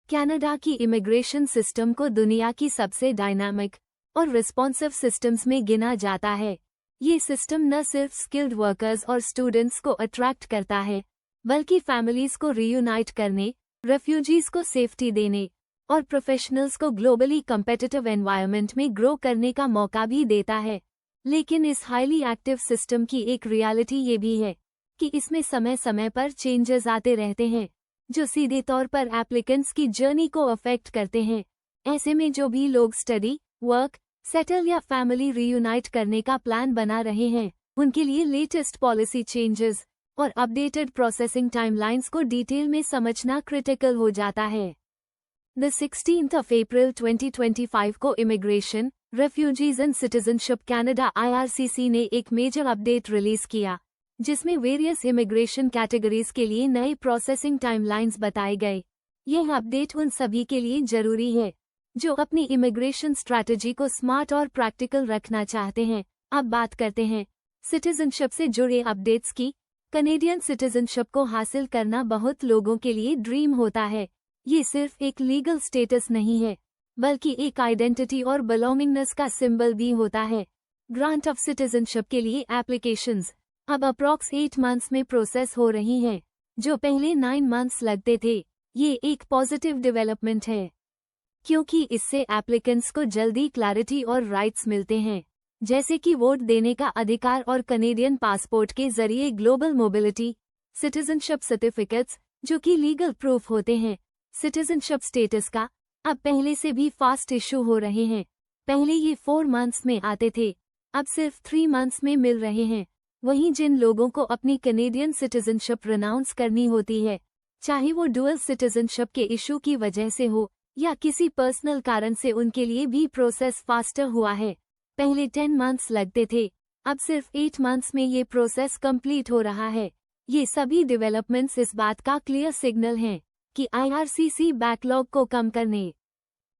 Canada की immigration system को दुनिया की सबसे डायनामिक और रिस्पॉन्सिव सिस्टम्स में गिना जाता है। ये सिस्टम न सिर्फ स्किल्ड वर्कर्स और स्टूडेंट्स को अट्रैक्ट करता है, बल्कि फैमिलीज को रीयूनाइट करने, रेफ्यूजीज को सेफ्टी देने और प्रोफेशनल्स को ग्लोबली कम्पिटिटिव एनवायरनमेंट में ग्रो करने का मौका भी देता है। लेकिन इस हाईली एक्टिव सिस्टम की एक रियलिटी ये भी है कि इसमें समय समय पर चेंजेस आते रहते हैं, जो सीधे तौर पर एप्लीकेंट्स की जर्नी को अफेक्ट करते हैं। ऐसे में जो भी लोग स्टडी, वर्क, सेटल या फैमिली रीयूनाइट करने का प्लान बना रहे हैं, उनके लिए लेटेस्ट पॉलिसी चेंजेस और अपडेटेड प्रोसेसिंग टाइमलाइंस को डिटेल में समझना क्रिटिकल हो जाता है। द 16th of April 2025 को immigration, refugees and citizenship Canada IRCC ने एक मेजर अपडेट रिलीज किया, जिसमें वेरियस इमिग्रेशन कैटेगरीज के लिए नए प्रोसेसिंग टाइमलाइंस बताए गए। यह अपडेट उन सभी के लिए जरूरी है जो अपनी इमिग्रेशन स्ट्रैटेजी को स्मार्ट और प्रैक्टिकल रखना चाहते हैं। अब बात करते हैं सिटीजनशिप से जुड़े अपडेट्स की। कनेडियन सिटीजनशिप को हासिल करना बहुत लोगों के लिए ड्रीम होता है। ये सिर्फ एक लीगल स्टेटस नहीं है, बल्कि एक आइडेंटिटी और बिलोंगिंगनेस का सिंबल भी होता है। ग्रांट ऑफ सिटीजनशिप के लिए एप्लीकेशंस अब अप्रॉक्स 8 मंथ्स में प्रोसेस हो रही हैं, जो पहले 9 मंथ्स लगते थे। ये एक पॉजिटिव डेवलपमेंट है, क्योंकि इससे एप्लीकेंट्स को जल्दी क्लैरिटी और राइट्स मिलते हैं, जैसे कि वोट देने का अधिकार और कनेडियन पासपोर्ट के जरिए ग्लोबल मोबिलिटी। सिटीजनशिप सर्टिफिकेट्स, जो कि लीगल प्रूफ होते हैं सिटीजनशिप स्टेटस का, अब पहले से भी फास्ट इशू हो रहे हैं। पहले ये 4 मंथ्स में आते थे, अब सिर्फ 3 मंथ्स में मिल रहे हैं। वहीं जिन लोगों को अपनी कनेडियन सिटीजनशिप रिनाउंस करनी होती है, चाहे वो डुअल सिटीजनशिप के इशू की वजह से हो या किसी पर्सनल कारण से, उनके लिए भी प्रोसेस फास्टर हुआ है। पहले 10 मंथ्स लगते थे, अब सिर्फ 8 मंथ्स में ये प्रोसेस कंप्लीट हो रहा है। ये सभी डेवलपमेंट्स इस बात का क्लियर सिग्नल हैं कि IRCC बैकलॉग को कम करने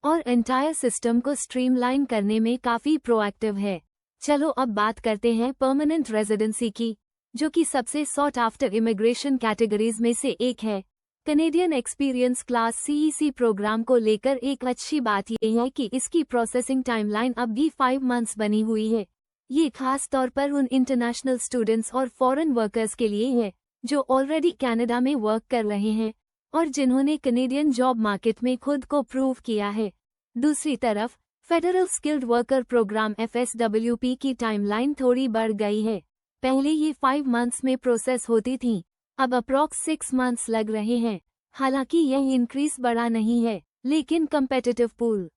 और एंटायर सिस्टम को स्ट्रीमलाइन करने में काफी प्रोएक्टिव है। चलो अब बात करते हैं परमानेंट रेजिडेंसी की, जो कि सबसे सॉट आफ्टर इमिग्रेशन कैटेगरीज में से एक है। Canadian experience class CEC program को लेकर एक अच्छी बात यह है कि इसकी प्रोसेसिंग टाइमलाइन अब भी 5 मंथ्स बनी हुई है। ये खास तौर पर उन इंटरनेशनल स्टूडेंट्स और फॉरेन वर्कर्स के लिए है जो ऑलरेडी कनाडा में वर्क कर रहे हैं और जिन्होंने कनेडियन जॉब मार्केट में खुद को प्रूव किया है। दूसरी तरफ federal skilled worker programme FSWP की टाइमलाइन थोड़ी बढ़ गई है। पहले ये 5 मंथ्स में प्रोसेस होती थी, अब अप्रॉक्स 6 मंथ्स लग रहे हैं। हालांकि यह इंक्रीज बड़ा नहीं है, लेकिन कम्पेटिटिव पूल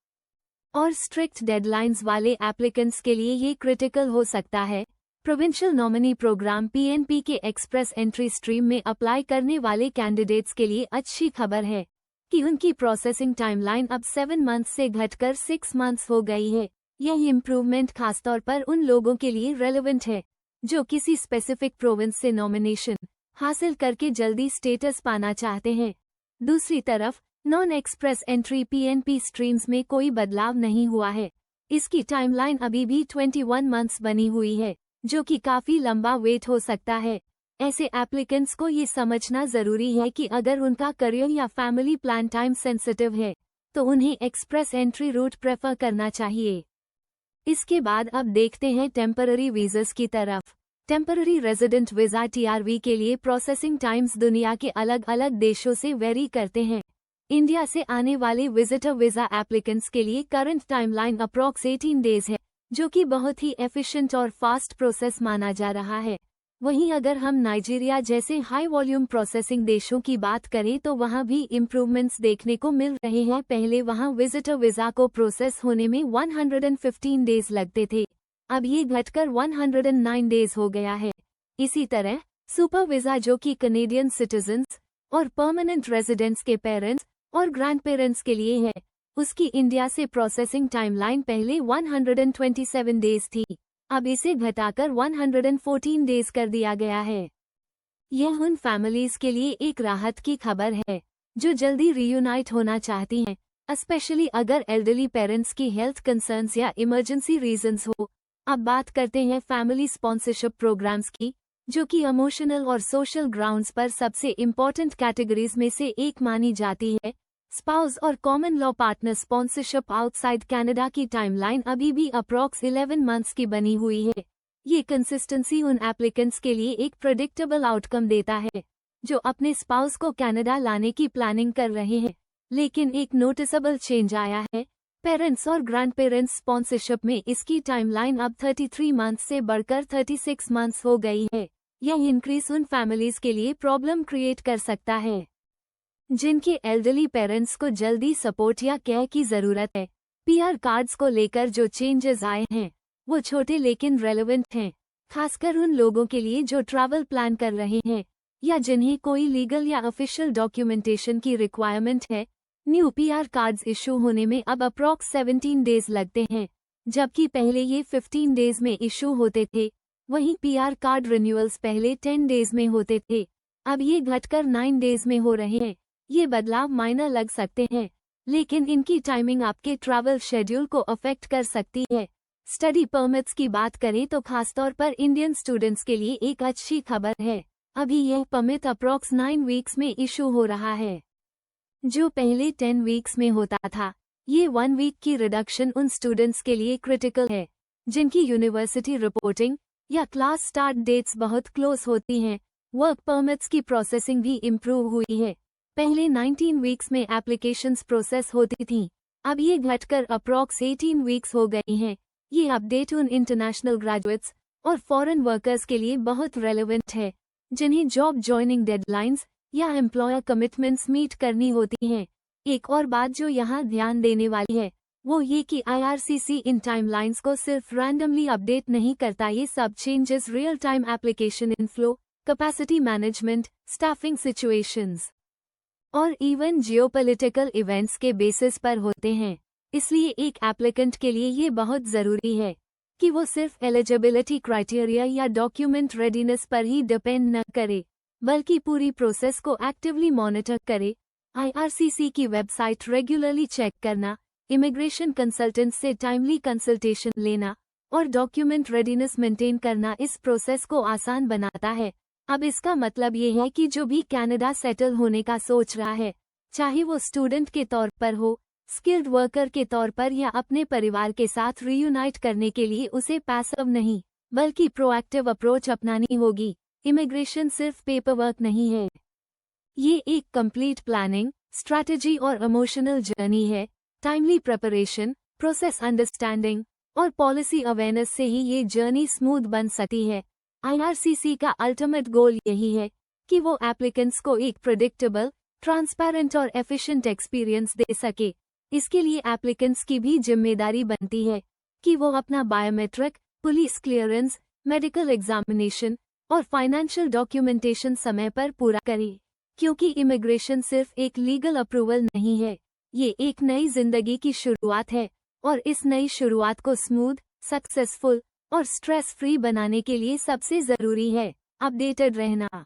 और स्ट्रिक्ट डेडलाइंस वाले एप्लीकेंट्स के लिए ये क्रिटिकल हो सकता है। प्रोविंशियल नॉमिनी प्रोग्राम PNP के एक्सप्रेस एंट्री स्ट्रीम में अप्लाई करने वाले कैंडिडेट्स के लिए अच्छी खबर है कि उनकी प्रोसेसिंग टाइमलाइन अब 7 मंथ्स से घटकर 6 मंथ्स हो गई है। यह इम्प्रूवमेंट खासतौर पर उन लोगों के लिए रेलेवेंट है जो किसी स्पेसिफिक प्रोविंस से नॉमिनेशन हासिल करके जल्दी स्टेटस पाना चाहते हैं। दूसरी तरफ non express entry PNP streams में कोई बदलाव नहीं हुआ है। इसकी टाइमलाइन अभी भी 21 मंथ्स बनी हुई है, जो कि काफी लंबा वेट हो सकता है। ऐसे एप्लीकेंट्स को ये समझना जरूरी है कि अगर उनका करियर या फैमिली प्लान टाइम सेंसिटिव है, तो उन्हें एक्सप्रेस एंट्री रूट प्रेफर करना चाहिए। इसके बाद अब देखते हैं टेम्पररी वीज़as की तरफ। टेम्पररी रेजिडेंट वीज़ा TRV के लिए प्रोसेसिंग टाइम्स दुनिया के अलग अलग देशों से वेरी करते हैं। इंडिया से आने वाले विजिटर वीज़ा एप्लीकेंट्स के लिए करंट टाइमलाइन अप्रॉक्स 18 डेज है, जो कि बहुत ही एफिशिएंट और फास्ट प्रोसेस माना जा रहा है। वहीं अगर हम नाइजीरिया जैसे हाई वॉल्यूम प्रोसेसिंग देशों की बात करें तो वहां भी इम्प्रूवमेंट्स देखने को मिल रहे हैं। पहले वहां विजिटर वीज़ा को प्रोसेस होने में 115 डेज लगते थे, अब ये घटकर 109 डेज हो गया है। इसी तरह सुपर वीज़ा, जो कि कनेडियन सिटीजन्स और परमानेंट रेजिडेंट्स के पेरेंट्स और ग्रैंड पेरेंट्स के लिए है, उसकी इंडिया से प्रोसेसिंग टाइमलाइन पहले 127 डेज थी, अब इसे घटाकर 114 डेज कर दिया गया है। यह उन फैमिलीज के लिए एक राहत की खबर है जो जल्दी रीयूनाइट होना चाहती हैं, स्पेशली अगर एल्डरली पेरेंट्स की हेल्थ कंसर्न्स या इमरजेंसी रीजंस हो। अब बात करते हैं फैमिली स्पॉन्सरशिप प्रोग्राम्स की, जो कि इमोशनल और सोशल ग्राउंड्स पर सबसे इम्पोर्टेंट कैटेगरीज में से एक मानी जाती है। स्पाउस और common law partner sponsorship outside Canada की टाइमलाइन अभी भी अप्रॉक्स 11 मंथ्स की बनी हुई है। ये कंसिस्टेंसी उन एप्लीकेंट्स के लिए एक प्रेडिक्टेबल आउटकम देता है जो अपने स्पाउस को कनाडा लाने की प्लानिंग कर रहे हैं। लेकिन एक नोटिसेबल चेंज आया है। पेरेंट्स और ग्रैंड पेरेंट्स स्पॉन्सरशिप में इसकी टाइमलाइन अब 33 मंथ्स से बढ़कर 36 मंथ्स हो गई है। यह इंक्रीज उन फैमिलीज के लिए प्रॉब्लम क्रिएट कर सकता है जिनके एल्डरली पेरेंट्स को जल्दी सपोर्ट या केयर की जरूरत है। पीआर कार्ड्स को लेकर जो चेंजेस आए हैं वो छोटे लेकिन रेलेवेंट हैं, खासकर उन लोगों के लिए जो ट्रैवल प्लान कर रहे हैं या जिन्हें कोई लीगल या ऑफिशियल डॉक्यूमेंटेशन की रिक्वायरमेंट है। न्यू पीआर कार्ड्स इशू होने में अब अप्रॉक्स 17 डेज लगते हैं, जबकि पहले ये 15 डेज में इशू होते थे। वहीं पीआर कार्ड रिन्यूअल्स पहले 10 डेज में होते थे, अब ये घटकर 9 डेज में हो रहे हैं। ये बदलाव माइनर लग सकते हैं, लेकिन इनकी टाइमिंग आपके ट्रैवल शेड्यूल को अफेक्ट कर सकती है। स्टडी परमिट्स की बात करें तो खासतौर पर इंडियन स्टूडेंट्स के लिए एक अच्छी खबर है। अभी यह परमिट अप्रॉक्स 9 वीक्स में इशू हो रहा है, जो पहले 10 वीक्स में होता था। ये 1 वीक की रिडक्शन उन स्टूडेंट्स के लिए क्रिटिकल है जिनकी यूनिवर्सिटी रिपोर्टिंग या क्लास स्टार्ट डेट्स बहुत क्लोज होती हैं। वर्क परमिट्स की प्रोसेसिंग भी इम्प्रूव हुई है। पहले 19 वीक्स में एप्लीकेशंस प्रोसेस होती थीं, अब ये घटकर अप्रॉक्स 18 वीक्स हो गई हैं। ये अपडेट उन इंटरनेशनल ग्रेजुएट्स और फॉरेन वर्कर्स के लिए बहुत रेलेवेंट है जिन्हें जॉब ज्वाइनिंग डेडलाइंस या एम्प्लॉयर कमिटमेंट्स मीट करनी होती हैं। एक और बात जो यहाँ ध्यान देने वाली है वो ये कि IRCC इन टाइमलाइंस को सिर्फ रैंडमली अपडेट नहीं करता। ये सब changes real time application inflow, capacity management, staffing situations और इवन जियोपॉलिटिकल इवेंट्स के बेसिस पर होते हैं। इसलिए एक एप्लीकेंट के लिए ये बहुत ज़रूरी है कि वो सिर्फ एलिजिबिलिटी क्राइटेरिया या डॉक्यूमेंट रेडीनेस पर ही डिपेंड न करे, बल्कि पूरी प्रोसेस को एक्टिवली मॉनिटर करे। IRCC की वेबसाइट रेगुलरली चेक करना, इमिग्रेशन कंसल्टेंट से टाइमली कंसल्टेशन लेना और डॉक्यूमेंट रेडीनेस मेंटेन करना इस प्रोसेस को आसान बनाता है। अब इसका मतलब ये है कि जो भी कनाडा सेटल होने का सोच रहा है, चाहे वो स्टूडेंट के तौर पर हो, स्किल्ड वर्कर के तौर पर या अपने परिवार के साथ रीयूनाइट करने के लिए, उसे पैसिव नहीं बल्कि प्रोएक्टिव अप्रोच अपनानी होगी। इमिग्रेशन सिर्फ पेपर वर्क नहीं है, ये एक कंप्लीट प्लानिंग, स्ट्रैटेजी और इमोशनल जर्नी है। टाइमली प्रिपरेशन, प्रोसेस अंडरस्टैंडिंग और पॉलिसी अवेयरनेस से ही ये जर्नी स्मूथ बन सकती है। IRCC का अल्टीमेट गोल यही है कि वो एप्लीकेंट्स को एक प्रेडिक्टेबल, ट्रांसपेरेंट और एफिशिएंट एक्सपीरियंस दे सके। इसके लिए एप्लीकेंट्स की भी जिम्मेदारी बनती है कि वो अपना biometric, police clearance, medical examination और फाइनेंशियल डॉक्यूमेंटेशन समय पर पूरा करें, क्योंकि इमिग्रेशन सिर्फ एक लीगल अप्रूवल नहीं है, ये एक नई जिंदगी की शुरुआत है और इस नई शुरुआत को स्मूथ, सक्सेसफुल और स्ट्रेस फ्री बनाने के लिए सबसे जरूरी है अपडेटेड रहना।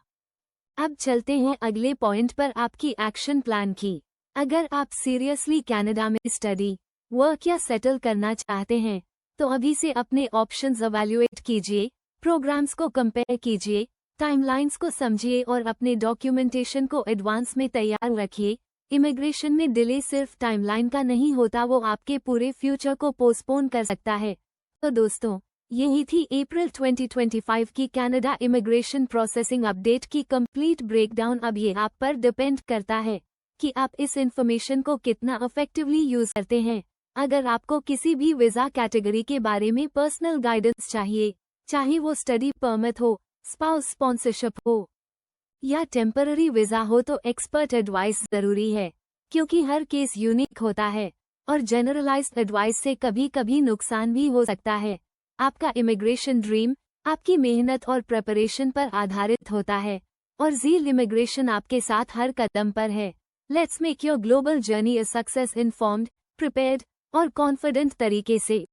अब चलते हैं अगले पॉइंट पर, आपकी एक्शन प्लान की। अगर आप सीरियसली कनाडा में स्टडी, वर्क या सेटल करना चाहते हैं तो अभी से अपने ऑप्शंस इवैल्यूएट कीजिए, प्रोग्राम्स को कंपेयर कीजिए, टाइमलाइंस को समझिए और अपने डॉक्यूमेंटेशन को एडवांस में तैयार रखिए। इमिग्रेशन में डिले सिर्फ टाइमलाइन का नहीं होता, वो आपके पूरे फ्यूचर को पोस्टपोन कर सकता है। तो दोस्तों, यही थी अप्रैल 2025 की कनाडा इमिग्रेशन प्रोसेसिंग अपडेट की कंप्लीट ब्रेकडाउन। अब ये आप पर डिपेंड करता है कि आप इस इंफॉर्मेशन को कितना इफेक्टिवली यूज करते हैं। अगर आपको किसी भी वीजा कैटेगरी के बारे में पर्सनल गाइडेंस चाहिए, चाहे वो स्टडी परमिट हो, स्पाउस स्पॉन्सरशिप हो या टेम्पररी वीजा हो, तो एक्सपर्ट एडवाइस जरूरी है, क्योंकि हर केस यूनिक होता है और जनरलाइज्ड एडवाइस से कभी कभी नुकसान भी हो सकता है। आपका इमिग्रेशन ड्रीम आपकी मेहनत और प्रिपरेशन पर आधारित होता है और ज़ील इमिग्रेशन आपके साथ हर कदम पर है। Let's make your global journey a success informed, prepared और कॉन्फिडेंट तरीके से।